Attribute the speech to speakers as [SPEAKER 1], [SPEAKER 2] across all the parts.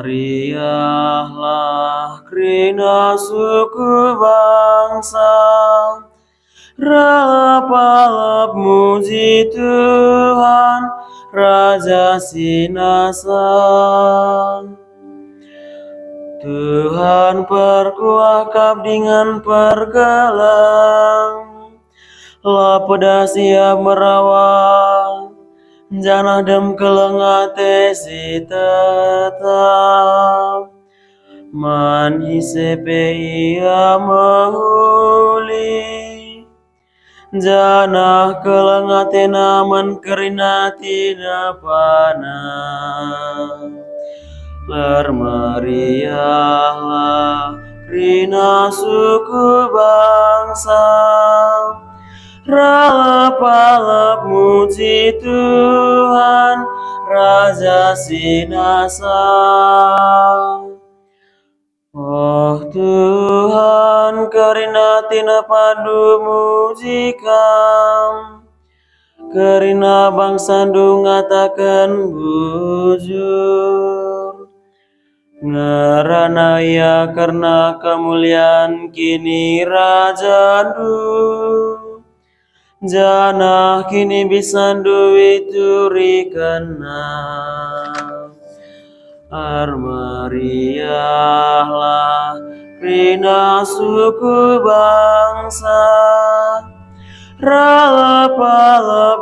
[SPEAKER 1] Armariahlah krina suku bangsa, relap muji Tuhan, Raja Sinasa. Tuhan perkuahkap dengan pergelang, lapada siap merawat, janah dem kelengate si tetap. Man hisepe ia mahuli, janah kelengate naman kerinati napana. Armariahlah krina suku bangsa, relap muji Tuhan, Raja Sinasa. Oh Tuhan, karina tina padu mujikam, karina bangsa ngatakan bujur. Ngaranaya karena kemuliaan kini rajandu, janah kini bisandu iturikana. Armariahlah krina suku bangsa, relap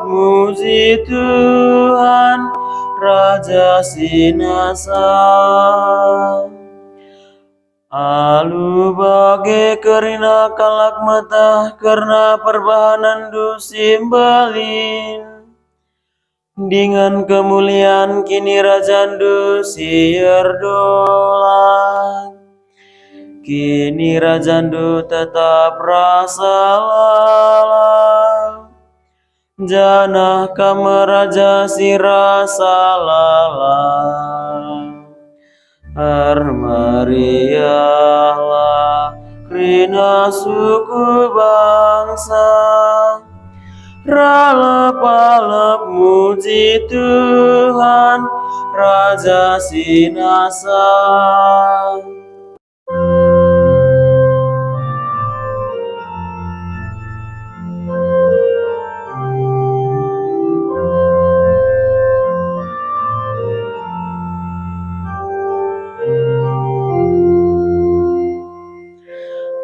[SPEAKER 1] muji Tuhan, Raja Sinasa. Alu bage kerina kalak mata karena perbahanan du simbalin, dengan kemuliaan kini rajandu siar dolan, kini rajandu tetap rasa lalang, janah kameraja si rasa lalang. Armariahlah krina suku bangsa, relap muji Tuhan, Raja Sinasa.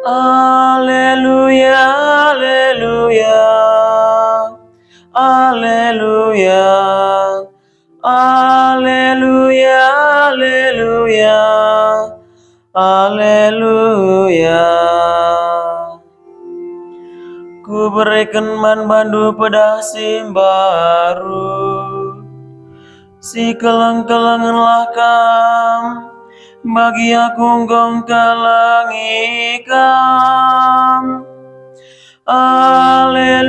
[SPEAKER 1] Alleluia, alleluia, alleluia, alleluia, alleluia, alleluia. Ku berikan man bandu pedah simbaru, si keleng-kelenganlah kam, bagi aku gong kelengikam. Alleluia.